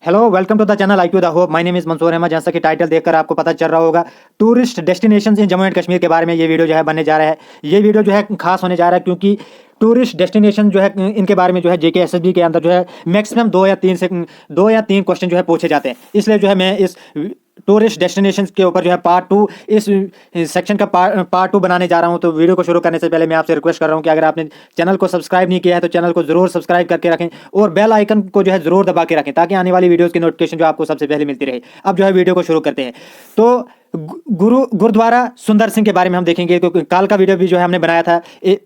Hello welcome to the channel IQ the hope. My name is Mansoor Ahmed. जैसा कि title देखकर आपको पता चल रहा होगा, tourist destinations in Jammu and Kashmir के बारे में ये वीडियो जो है बनने जा रहा है। ये वीडियो जो है खास होने जा रहा है क्योंकि टूरिस्ट डेस्टिनेशन जो है इनके बारे में जो है जेके एसएसबी के अंदर जो है मैक्सिमम दो या तीन क्वेश्चन जो है पूछे जाते हैं। इसलिए जो है मैं इस टूरिस्ट डेस्टिनेशंस के ऊपर जो है पार्ट 2 इस सेक्शन का पार्ट 2 बनाने जा रहा हूं। तो वीडियो को शुरू करने से पहले मैं आपसे रिक्वेस्ट कर रहा हूं कि अगर आपने चैनल को सब्सक्राइब नहीं किया है तो चैनल को जरूर सब्सक्राइब करके रखें और बेल आइकन को जो है जरूर दबा के रखें ताकि आने वाली वीडियोस की नोटिफिकेशन जो आपको सबसे पहले मिलती रहे। अब जो है वीडियो को शुरू करते हैं। तो गुरुद्वारा सुंदर सिंह के बारे में हम देखेंगे क्योंकि काल का वीडियो भी जो है हमने बनाया था।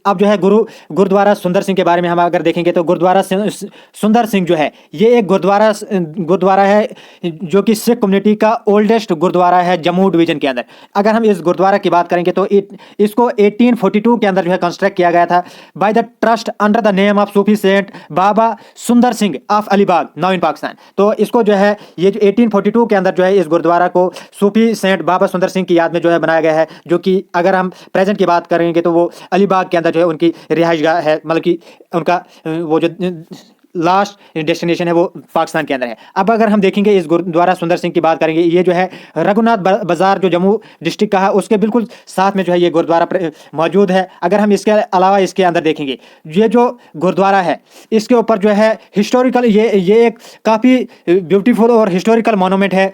अब जो है गुरुद्वारा सुंदर सिंह के बारे में हम अगर देखेंगे तो गुरुद्वारा सुंदर सिंह जो है ये एक गुरुद्वारा है जो कि सिख कम्युनिटी का ओल्डेस्ट गुरुद्वारा है जम्मू डिवीजन के अंदर। अगर हम इस गुरुद्वारा की बात करेंगे तो इसको 1842 के अंदर जो है कंस्ट्रक्ट किया गया था by the trust under the name of Sufi saint Baba Sundar Singh of Alibag now in Pakistan. तो इसको जो है ये जो 1842 के अंदर जो है इस गुरुद्वारा को सूफी सेंट बाबा सुंदर सिंह की याद में जो है बनाया गया है, जो कि अगर हम प्रेजेंट की बात करेंगे तो वो अलीबाग के अंदर जो है उनकी रिहाइशगाह है, मतलब कि उनका वो जो लास्ट डेस्टिनेशन है वो पाकिस्तान के अंदर है। अब अगर हम देखेंगे इस गुरुद्वारा सुंदर सिंह की बात करेंगे, ये जो है रघुनाथ बाजार जो जम्मू डिस्ट्रिक्ट का है उसके बिल्कुल साथ में जो है ये गुरुद्वारा मौजूद है। अगर हम इसके अलावा इसके अंदर देखेंगे ये जो गुरुद्वारा है इसके ऊपर जो है हिस्टोरिकल ये एक काफ़ी ब्यूटीफुल और हिस्टोरिकल मोनूमेंट है।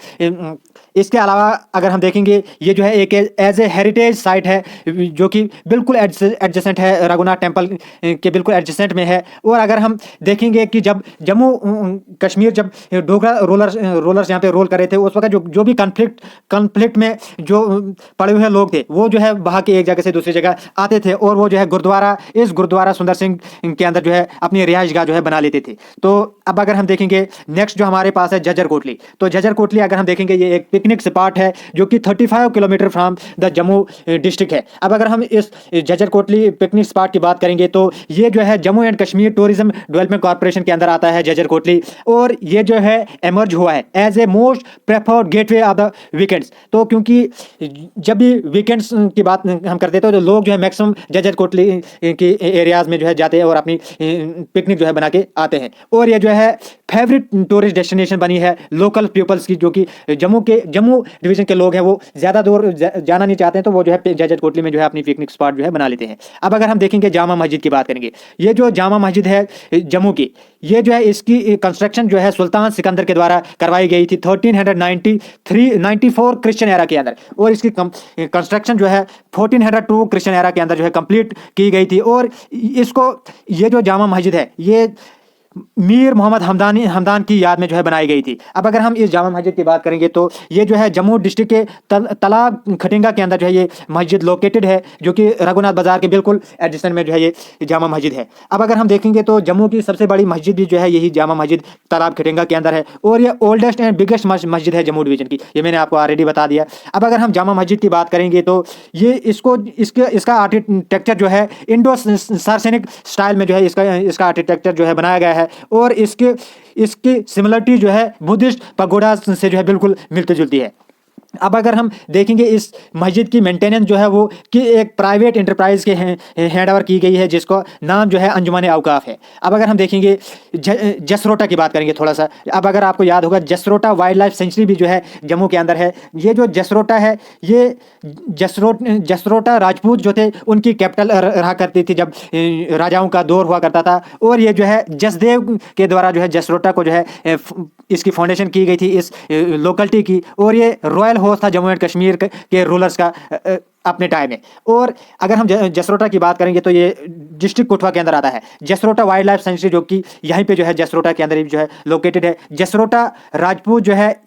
इसके अलावा अगर हम देखेंगे ये जो है एक एज ए हेरिटेज साइट है जो कि बिल्कुल एडजेसेंट है, रघुनाथ टेम्पल के बिल्कुल एडजेसेंट में है। और अगर हम देखेंगे कि जब जम्मू कश्मीर जब डोगरा रोलर्स यहाँ पे रोल कर रहे थे उस वक्त जो भी कन्फ्लिक्ट में जो पड़े हुए लोग थे वो जो है वहाँ के एक जगह से दूसरी जगह आते थे और वो जो है इस गुरुद्वारा सुंदर सिंह के अंदर जो है अपनी रिहाइशगाह जो है बना लेते थे। तो अब अगर हम देखेंगे नेक्स्ट जो हमारे पास है झज्जर कोटली। तो झज्जर कोटली अगर हम देखेंगे ये एक पिकनिक स्पॉट है जो कि 35 kilometre from the Jammu district है। अब अगर हम इस झज्जर कोटली पिकनिक स्पॉट की बात करेंगे तो ये जो है Jammu and Kashmir tourism development corporation के अंदर आता है झज्जर कोटली, और ये जो है एमर्ज हुआ है as a most preferred gateway of the weekends. तो क्योंकि जब भी वीकेंड्स की बात हम करते हैं तो लोग जो है मैक्सिमम झज्जर कोटली की एरियाज में जो है जाते हैं और अपनी पिकनिक जो है बना के आते हैं। और ये जो है फेवरेट टूरिस्ट डेस्टिनेशन बनी है लोकल पीपल्स की, जो कि जम्मू डिवीजन के लोग हैं वो ज़्यादा दूर जाना नहीं चाहते हैं तो वो जो है झज्जर कोटली में जो है अपनी पिकनिक स्पॉट जो है बना लेते हैं। अब अगर हम देखेंगे जामा मस्जिद की बात करेंगे, ये जो जामा मस्जिद है जम्मू की ये जो है इसकी कंस्ट्रक्शन जो है सुल्तान सिकंदर के द्वारा करवाई गई थी 1394 क्रिश्चियन एरा के अंदर, और इसकी कंस्ट्रक्शन जो है 1402 क्रिश्चियन एरा के अंदर जो है कंप्लीट की गई थी। और इसको ये जो जामा मस्जिद है ये मीर मोहम्मद हमदान की याद में जो है बनाई गई थी। अब अगर हम इस जामा मस्जिद की बात करेंगे तो ये जो है जम्मू डिस्ट्रिक्ट के तलाब खटिंगा के अंदर जो है ये मस्जिद लोकेटेड है, जो कि रघुनाथ बाजार के बिल्कुल एडजेसेंट में जो है ये जामा मस्जिद है। अब अगर हम देखेंगे तो जम्मू की सबसे बड़ी मस्जिद भी जो है यही जामा मस्जिद तालाब खटिंगा के अंदर है, और ये ओल्डेस्ट एंड बिगेस्ट मस्जिद है जम्मू डिवीजन की, ये मैंने आपको ऑलरेडी बता दिया। अब अगर हम जामा मस्जिद की बात करेंगे तो ये इसका आर्किटेक्चर जो है इंडो सार्सेनिक स्टाइल में जो है इसका आर्किटेक्चर जो है बनाया गया है, और इसकी सिमिलरिटी जो है बुद्धिस्ट पगोडा से जो है बिल्कुल मिलती जुलती है। अब अगर हम देखेंगे इस मस्जिद की मेंटेनेंस जो है वो कि एक प्राइवेट इंटरप्राइज के हैंड ओवर की गई है जिसको नाम जो है अंजुमन औकाफ है। अब अगर हम देखेंगे जसरोटा की बात करेंगे थोड़ा सा, अब अगर आपको याद होगा जसरोटा वाइल्ड लाइफ सेंचुरी भी जो है जम्मू के अंदर है। ये जो जसरोटा है ये जसरोटा राजपूत जो थे उनकी कैपिटल रहा करती थी जब राजाओं का दौर हुआ करता था, और ये जो है जसदेव के द्वारा जो है जसरोटा को जो है इसकी फाउंडेशन की गई थी इस लोकलिटी की, और ये रॉयल हाउस था जम्मू एंड कश्मीर के रूलर्स का अपने टाइम में। और अगर हम जसरोटा की बात करेंगे तो ये डिस्ट्रिक्ट कुटवा के अंदर आता है। जसरोटा वाइल्ड लाइफ सेंचुरी जो कि यहीं पे जो है जसरोटा के अंदर जो है लोकेटेड है। जसरोटा राजपूत जो है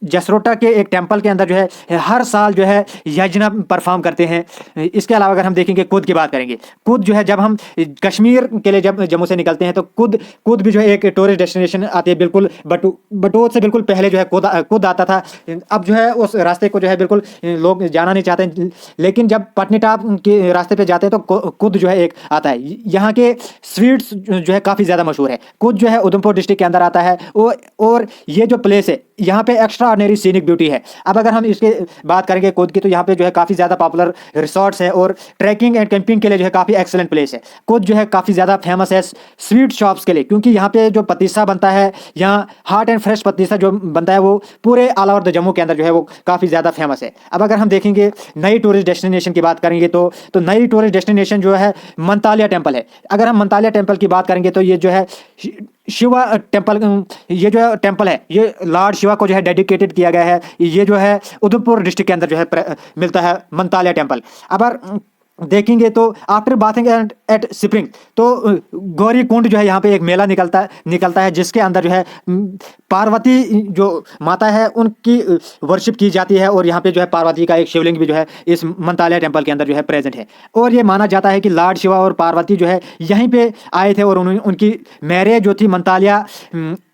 जसरोटा के एक टेंपल के अंदर जो है हर साल जो है यज्ञ परफॉर्म करते हैं। इसके अलावा अगर हम देखेंगे कुद की बात करेंगे, कुद जो है जब हम कश्मीर के लिए जब जम्मू से निकलते हैं तो कुद भी जो है एक टूरिस्ट डेस्टिनेशन आती है, बिल्कुल बटोत से बिल्कुल पहले जो है कुद आता था। अब जो है उस रास्ते को जो है बिल्कुल लोग जाना नहीं चाहते, लेकिन जब पटनीटाप के रास्ते पे जाते हैं तो कुद जो है एक आता है। यहाँ के स्वीट्स जो है काफ़ी ज़्यादा मशहूर है। कुद जो है उधमपुर डिस्ट्रिक्ट के अंदर आता है, और ये जो प्लेस है यहाँ पे एक्स्ट्रा ऑर्डिनरी सीनिक ब्यूटी है। अब अगर हम इसके बात करेंगे कुद की, तो यहाँ पे जो है काफ़ी ज़्यादा पॉपुलर रिसोर्ट्स है और ट्रैकिंग एंड कैंपिंग के लिए जो है काफ़ी एक्सेलेंट प्लेस है। कुद जो है काफ़ी ज़्यादा फेमस है स्वीट शॉप्स के लिए, क्योंकि यहाँ पे जो पतीसा बनता है, यहाँ हॉट एंड फ्रेश पतीसा जो बनता है वो पूरे ऑल ओवर द जम्मू के अंदर जो है वो काफ़ी ज़्यादा फेमस है। अब अगर हम देखेंगे नई टूरिस्ट डेस्टिनेशन की बात करेंगे तो नई टूरिस्ट डेस्टिनेशन जो है मंतालिया टेम्पल है। अगर हम मंतालिया टेम्पल की बात करेंगे तो ये जो है शिवा टेम्पल, ये जो है टेम्पल है ये लॉर्ड शिवा को जो है डेडिकेटेड किया गया है। ये जो है उधमपुर डिस्ट्रिक्ट के अंदर जो है मिलता है मंतालिया टेम्पल। अगर देखेंगे तो आफ्टर बाथिंग एट स्प्रिंग, तो गौरी कुंड जो है यहाँ पे एक मेला निकलता है जिसके अंदर जो है पार्वती जो माता है उनकी वर्शिप की जाती है, और यहाँ पे जो है पार्वती का एक शिवलिंग भी जो है इस मंतालिया टेम्पल के अंदर जो है प्रेजेंट है। और ये माना जाता है कि लॉर्ड शिवा और पार्वती जो है यहीं पे आए थे और उनकी मैरिज जो थी मंतालिया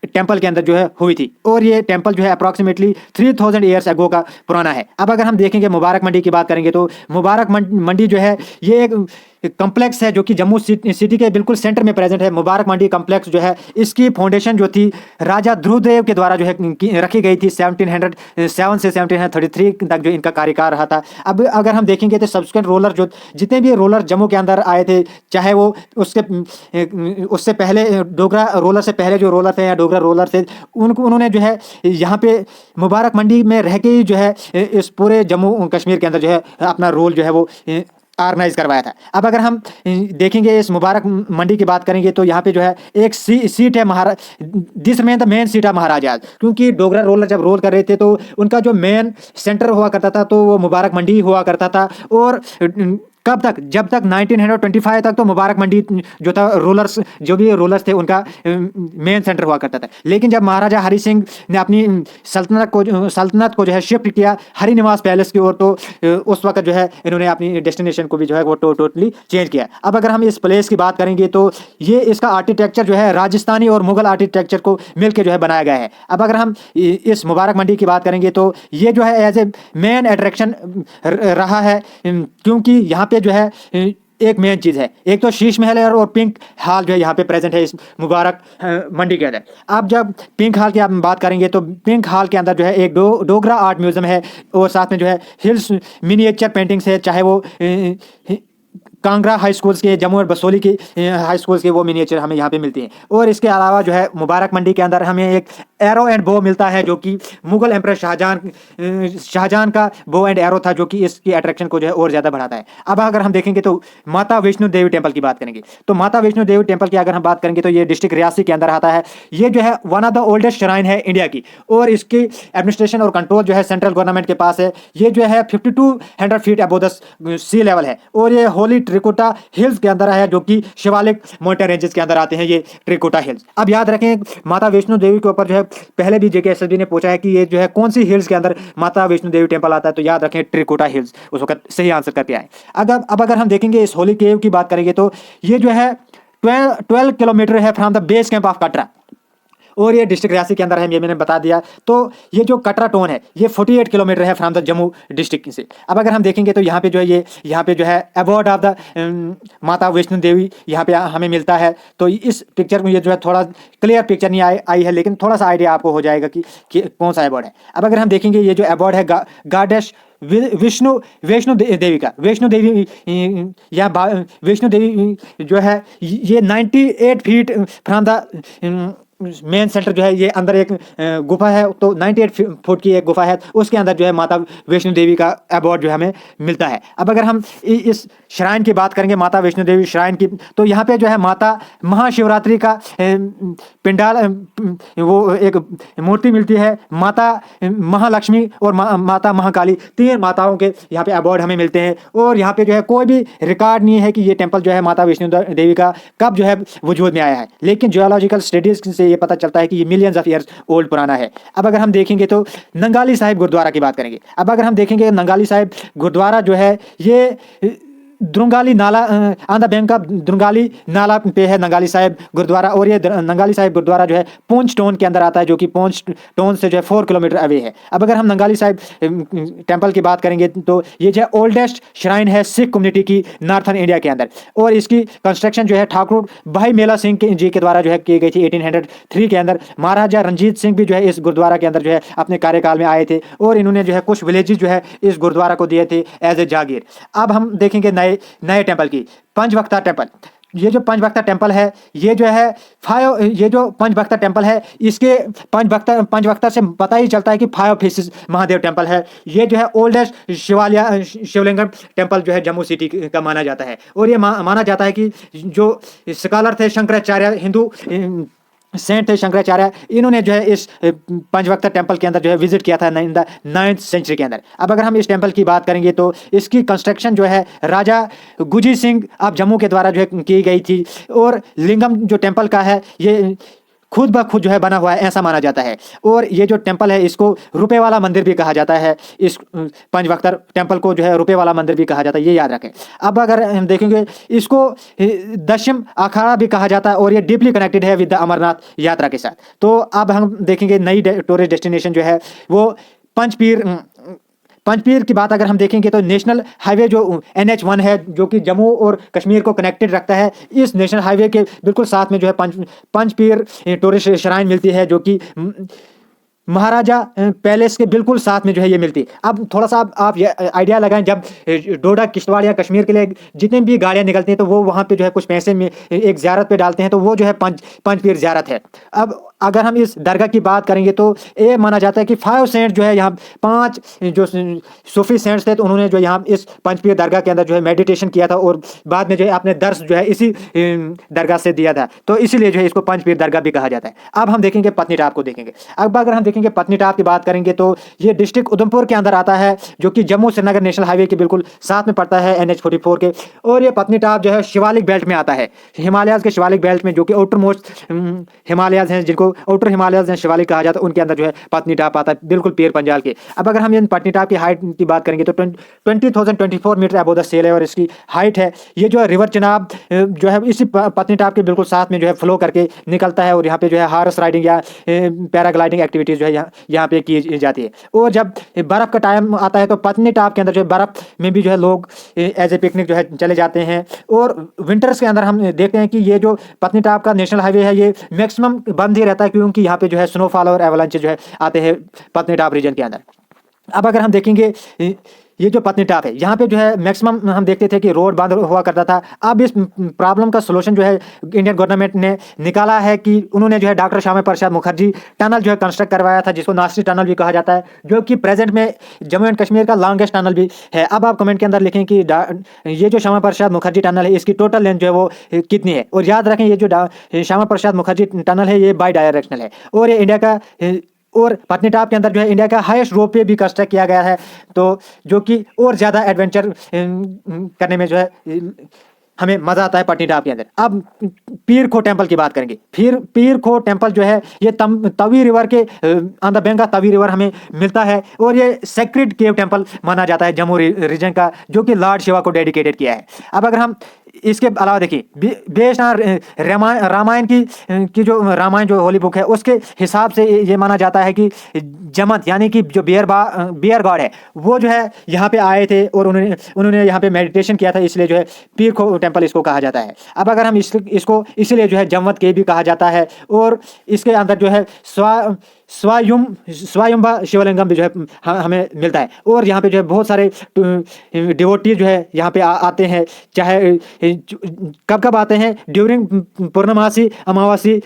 टेम्पल के अंदर जो है हुई थी। और ये टेम्पल जो है अप्रॉक्सीमेटली 3000 ईयर्स अगो का पुराना है। अब अगर हम देखेंगे मुबारक मंडी की बात करेंगे तो मुबारक मंडी जो है ये एक कम्प्लेक्स है जो कि जम्मू सिटी के बिल्कुल सेंटर में प्रेजेंट है। मुबारक मंडी कम्प्लेक्स जो है इसकी फाउंडेशन जो थी राजा ध्रुवदेव के द्वारा जो है रखी गई थी 1707 से 1733 तक जो इनका कार्यकाल रहा था। अब अगर हम देखेंगे तो सब्सिक्वेंट रोलर जो जितने भी रोलर जम्मू के अंदर आए थे, चाहे वो उससे पहले डोगरा रोलर से पहले जो रोलर थे या डोगरा रोलर थे, उन्होंने जो है यहाँ पे मुबारक मंडी में रह के ही जो है इस पूरे जम्मू कश्मीर के अंदर जो है अपना रोल जो है वो ऑर्गेनाइज करवाया था। अब अगर हम देखेंगे इस मुबारक मंडी की बात करेंगे तो यहाँ पे जो है एक सीट है दिस में द मेन सीट है महाराजा, क्योंकि डोगरा रोलर जब रोल कर रहे थे तो उनका जो मेन सेंटर हुआ करता था तो वो मुबारक मंडी हुआ करता था। और कब तक, जब तक 1925 तक तो मुबारक मंडी जो था रोलर्स जो भी रोलर्स थे उनका मेन सेंटर हुआ करता था। लेकिन जब महाराजा हरि सिंह ने अपनी सल्तनत को जो है शिफ्ट किया हरि निवास पैलेस की ओर, तो उस वक्त जो है इन्होंने अपनी डेस्टिनेशन को भी जो है वो टोटली चेंज किया। अब अगर हम इस प्लेस की बात करेंगे तो ये इसका आर्किटेक्चर जो है राजस्थानी और मुगल आर्किटेक्चर को मिलकर जो है बनाया गया है। अब अगर हम इस मुबारक मंडी की बात करेंगे तो ये जो है एज ए मेन अट्रैक्शन रहा है, क्योंकि यहाँ पे जो है एक मेन चीज़ है, एक तो शीश महल है और पिंक हॉल जो है यहाँ पे प्रेजेंट है इस मुबारक मंडी के अंदर। अब जब पिंक हॉल की आप बात करेंगे तो पिंक हॉल के अंदर जो है एक डोगरा आर्ट म्यूजियम है और साथ में जो है हिल्स मिनिएचर पेंटिंग्स है, चाहे वो कांगड़ा हाई स्कूल्स के, जम्मू और बसोली की हाई स्कूल्स के वो मिनिएचर हमें यहाँ पे मिलती हैं। और इसके अलावा जो है मुबारक मंडी के अंदर हमें एक एरो एंड बो मिलता है जो कि मुगल एम्परर शाहजहां का बो एंड एरो था, जो कि इसकी अट्रैक्शन को जो है और ज़्यादा बढ़ाता है। अब अगर हम देखेंगे तो माता वैष्णो देवी टेम्पल की बात करेंगे तो माता वैष्णो देवी टेम्पल की अगर हम बात करेंगे तो ये डिस्ट्रिक्ट रियासी के अंदर आता है। ये जो है one of the oldest shrine है इंडिया की, और इसकी एडमिनिस्ट्रेशन और कंट्रोल जो है सेंट्रल गवर्नमेंट के पास है। ये जो है 5200 feet above the sea level है, और ये होली ट्रिकोटा हिल्स के अंदर है जो कि शिवालिक माउंटेन रेंजेस के अंदर आते हैं ये ट्रिकोटा हिल्स। अब याद रखें माता वैष्णो देवी के ऊपर जो है पहले भी JKSSB ने पूछा है कि ये जो है कौन सी हिल्स के अंदर माता वैष्णो देवी टेम्पल आता है, तो याद रखें ट्रिकोटा हिल्स उस वक्त सही आंसर करके आए। अब अगर हम देखेंगे इस होली केव की बात करेंगे तो ये जो है 12 किलोमीटर है from the base camp of Katra, और ये डिस्ट्रिक्ट रियासी के अंदर है, ये मैंने बता दिया। तो ये जो कटरा टाउन है ये 48 किलोमीटर है फ्रॉम द जम्मू डिस्ट्रिक्ट से। अब अगर हम देखेंगे तो यहाँ पे जो है यहाँ पे जो है अवार्ड ऑफ द माता वैष्णो देवी यहाँ पे हमें मिलता है। तो इस पिक्चर में ये जो है थोड़ा क्लियर पिक्चर नहीं आई है, लेकिन थोड़ा सा आइडिया आपको हो जाएगा कि कौन सा अवार्ड है। अब अगर हम देखेंगे ये जो अवार्ड है गॉडेस वैष्णो देवी का, वैष्णो देवी या वैष्णो देवी जो है ये 98 feet from the main centre जो है ये अंदर एक गुफा है, तो 98 फुट की एक गुफा है, उसके अंदर जो है माता वैष्णो देवी का अवार्ड जो है हमें मिलता है। अब अगर हम इस श्राइन की बात करेंगे माता वैष्णो देवी श्राइन की, तो यहाँ पे जो है माता महाशिवरात्रि का पिंडाल वो एक मूर्ति मिलती है। माता महालक्ष्मी और माता महाकाली, 3 माताओं के यहाँ पे अवार्ड हमें मिलते हैं। और यहाँ पे जो है कोई भी रिकॉर्ड नहीं है कि ये टेम्पल जो है माता वैष्णो देवी का कब जो है वजूद में आया है, लेकिन जियोलॉजिकल स्टडीज से ये पता चलता है कि ये मिलियंस ऑफ ईयर्स ओल्ड पुराना है। अब अगर हम देखेंगे तो नंगाली साहिब गुरुद्वारा की बात करेंगे। अब अगर हम देखेंगे नंगाली साहिब गुरुद्वारा जो है ये द्रुंगाली नाला ऑन द बैंक ऑफ द्रुंगाली नाला पे है नंगाली साहिब गुरुद्वारा। और ये नंगाली साहिब गुरुद्वारा जो है पूंछ टाउन के अंदर आता है, जो कि पूंछ टाउन से जो है 4 किलोमीटर अवे है। अब अगर हम नंगाली साहिब टेम्पल की बात करेंगे तो ये जो है ओल्डेस्ट श्राइन है सिख कम्युनिटी की नॉर्थन इंडिया के अंदर। और इसकी कंस्ट्रक्शन जो है ठाकुर भाई मेला सिंह जी के द्वारा जो है की गई थी 1803 के अंदर। महाराजा रंजीत सिंह भी जो है इस गुरुद्वारा के अंदर जो है अपने कार्यकाल में आए थे, और इन्होंने जो है कुछ विलेजेस जो है इस गुरुद्वारा को दिए थे एज ए जागीर। अब हम देखेंगे नए टेम्पल की, पंचवक्ता टेम्पल। ये जो पंचवक्ता टेम्पल है, ये जो है ये जो पंचवक्ता टेम्पल है, इसके पंचवक्ता से पता ही चलता है कि 5 फेसेस महादेव टेम्पल है। ये जो है ओल्डेस्ट शिवलिंगम टेम्पल जो है जम्मू सिटी का माना जाता है। और ये माना जाता है कि जो स्कॉलर थे शंकराचार्य, हिंदू सेंट थे शंकराचार्य, इन्होंने जो है इस पंचवक्ता टेम्पल के अंदर जो है विजिट किया था इन द 9th सेंचुरी के अंदर। अब अगर हम इस टेम्पल की बात करेंगे तो इसकी कंस्ट्रक्शन जो है राजा गुजी सिंह ऑफ जम्मू के द्वारा जो है की गई थी। और लिंगम जो टेम्पल का है ये खुद ब खुद जो है बना हुआ है, ऐसा माना जाता है। और ये जो टेम्पल है इसको रुपए वाला मंदिर भी कहा जाता है। इस पंचवक्ता टेम्पल को जो है रुपए वाला मंदिर भी कहा जाता है, ये याद रखें। अब अगर हम देखेंगे इसको दशम अखाड़ा भी कहा जाता है, और ये डीपली कनेक्टेड है विद द अमरनाथ यात्रा के साथ। तो अब हम देखेंगे नई टूरिस्ट डेस्टिनेशन जो है वो पंचपीर की बात अगर हम देखेंगे तो नेशनल हाईवे जो NH1 है, जो कि जम्मू और कश्मीर को कनेक्टेड रखता है, इस नेशनल हाईवे के बिल्कुल साथ में जो है पंचपीर टूरिस्ट श्राइन मिलती है, जो कि महाराजा पैलेस के बिल्कुल साथ में जो है ये मिलती है। अब थोड़ा सा आप ये आइडिया लगाएं, जब डोडा किश्तवाड़ या कश्मीर के लिए जितनी भी गाड़ियां निकलती हैं तो वो वहाँ पे जो है कुछ पैसे में एक ज़ियारत पे डालते हैं, तो वो जो है पंचपीर ज़ियारत है। अब अगर हम इस दरगाह की बात करेंगे तो ये माना जाता है कि 5 सेंट जो है यहाँ 5 जो सूफी सेंट्स थे, तो उन्होंने जो यहाँ इस पंचपीर दरगाह के अंदर जो है मेडिटेशन किया था, और बाद में जो है अपने दर्स जो है इसी दरगाह से दिया था, तो इसीलिए जो है इसको पंचपीर दरगाह भी कहा जाता है। अब हम देखेंगे पत्नीटाप को देखेंगे। अब अगर हम देखेंगे पत्नीटाप की बात करेंगे तो ये डिस्ट्रिक्ट उधमपुर के अंदर आता है, जो कि जम्मू श्रीनगर नेशनल हाईवे के बिल्कुल साथ में पड़ता है NH44 के। और ये पत्नीटाप जो है शिवालिक बेल्ट में आता है, हिमालयाज के शिवालिक बेल्ट में, जो कि आउटर मोस्ट हिमालयाज हैं, जिनको आउटर हिमालयाज हैं शिवालिक कहा जाता है, उनके अंदर जो है पत्नीटाप आता है, बिल्कुल पीर पंजाल के। अब अगर हम इन पत्नीटाप की हाइट की बात करेंगे तो 20,024 मीटर अबव द सेल है, और इसकी हाइट है। ये जो है रिवर चिनाब जो है इसी पत्नीटाप के बिल्कुल साथ में जो है फ्लो करके निकलता है, और यहाँ पे जो है हॉर्स राइडिंग या पैराग्लाइडिंग एक्टिविटीज जो है यहाँ पे की जाती है। और जब बर्फ का टाइम आता है तो पत्नीटाप के अंदर जो है बर्फ में भी जो है लोग एज ए पिकनिक जो है चले जाते हैं। और विंटर्स के अंदर हम देखते हैं कि ये जो पत्नीटाप का नेशनल हाईवे है ये मैक्सिमम बंद ही रहता है, क्योंकि यहाँ पे जो है स्नोफॉल और एवलांचे जो है आते हैं पत्नीटाप रीजन के अंदर। अब अगर हम देखेंगे ये जो पत्नीटाप है, यहाँ पे जो है मैक्सिमम हम देखते थे कि रोड बंद हुआ करता था। अब इस प्रॉब्लम का सोल्यूशन जो है इंडियन गवर्नमेंट ने निकाला है कि उन्होंने जो है डॉक्टर श्यामा प्रसाद मुखर्जी टनल जो है कंस्ट्रक्ट करवाया था, जिसको नासिर टनल भी कहा जाता है, जो कि प्रेजेंट में जम्मू एंड कश्मीर का लॉन्गेस्ट टनल भी है। अब आप कमेंट के अंदर लिखें कि ये जो श्यामा प्रसाद मुखर्जी टनल है इसकी टोटल लेंथ जो है वो कितनी है। और याद रखें ये जो श्यामा प्रसाद मुखर्जी टनल है ये बाई डायरेक्शनल है, और ये इंडिया का और पत्नीटाप के अंदर जो है इंडिया का हाईएस्ट रोपवे भी कंस्ट्रक्ट किया गया है, तो जो कि और ज़्यादा एडवेंचर करने में जो है हमें मज़ा आता है पत्नीटाप के अंदर। अब पीर खो टेम्पल की बात करेंगे। फिर पीर खो टेम्पल जो है ये तवी रिवर के on the bank of Tawi river हमें मिलता है, और ये सेक्रेड केव टेम्पल माना जाता है जम्मू रीजन का, जो कि लॉर्ड शिवा को डेडिकेटेड किया है। अब अगर हम इसके अलावा देखिए बेस्ड ऑन रामायण की जो रामायण जो होली बुक है उसके हिसाब से ये माना जाता है कि जमत यानी कि जो बियर गॉड है वो जो है यहाँ पे आए थे, और उन्होंने यहाँ पे मेडिटेशन किया था, इसलिए जो है पीर खो टेम्पल इसको कहा जाता है। अब अगर हम इसको इसलिए जो है जमवत के भी कहा जाता है, और इसके अंदर जो है स्वयंभा शिवलिंगम भी जो है हमें मिलता है। और यहाँ पे जो है बहुत सारे डिवोटीज जो है यहाँ पे आते हैं, चाहे कब आते हैं, ड्यूरिंग पूर्णमासी, अमावासी,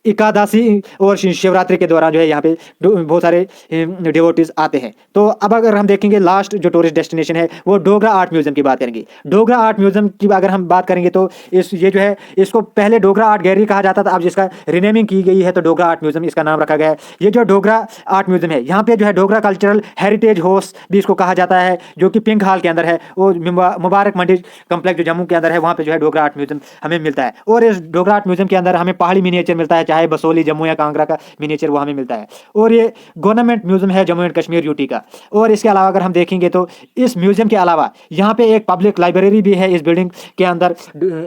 एकादशी और शिवरात्रि के दौरान जो है यहाँ पे बहुत सारे डिवोटीज आते हैं। तो अब अगर हम देखेंगे लास्ट जो टूरिस्ट डेस्टिनेशन है वो डोगरा आर्ट म्यूजियम की बात करेंगे। डोगरा आर्ट म्यूजियम की अगर हम बात करेंगे तो ये जो है इसको पहले डोगरा आर्ट गैलरी कहा जाता था, अब जिसका रिनेमिंग की गई है तो डोगरा आर्ट म्यूजियम इसका नाम रखा गया है। ये जो डोगरा आर्ट म्यूजियम है यहाँ पे जो है डोगरा कल्चरल हेरिटेज हाउस भी इसको कहा जाता है, जो कि पिंक हॉल के अंदर है, और मुबारक मंडी कम्प्लेक्स जो जम्मू के अंदर है वहाँ पे जो है डोगरा आर्ट म्यूजियम हमें मिलता है। और इस डोगरा आर्ट म्यूजियम के अंदर हमें पहाड़ी मिनिएचर मिलता है, चाहे बसोली, जम्मू या कांगड़ा का मिनिएचर वो हमें मिलता है। और ये गवर्नमेंट म्यूजियम है जम्मू एंड कश्मीर यूटी का। और इसके अलावा अगर हम देखेंगे तो इस म्यूजियम के अलावा यहाँ पे एक पब्लिक लाइब्रेरी भी है इस बिल्डिंग के अंदर,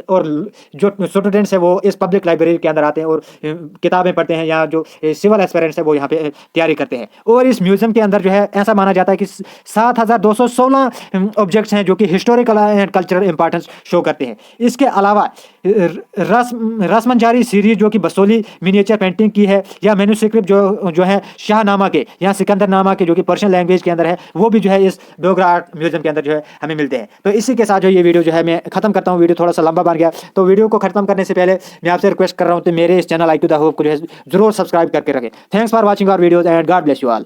और जो स्टूडेंट्स है वो इस पब्लिक लाइब्रेरी के अंदर आते हैं और किताबें पढ़ते हैं, या जो सिविल एस्पिरेंट्स है वो यहाँ पे तैयारी करते हैं। और इस म्यूजियम के अंदर जो है ऐसा माना जाता है कि 7216 ऑब्जेक्ट्स हैं जो कि historical and cultural importance show करते हैं। इसके अलावा रसमंजारी सीरीज जो कि बसोली मिनिएचर पेंटिंग की है, या मैन्युस्क्रिप्ट जो है शाहनामा के या सिकंदरनामा के जो कि पर्शियन लैंग्वेज के अंदर है, वो भी जो है इस डोगरा आर्ट म्यूजियम के अंदर जो है हमें मिलते हैं। तो इसी के साथ जो ये वीडियो जो है मैं खत्म करता हूँ। वीडियो थोड़ा सा लंबा बन गया, तो वीडियो को खत्म करने से पहले मैं आपसे रिक्वेस्ट कर रहा हूँ कि मेरे इस चैनल IQ द होप को जो है जरूर सब्सक्राइब करके रखें। Thanks for watching our videos and God bless you all.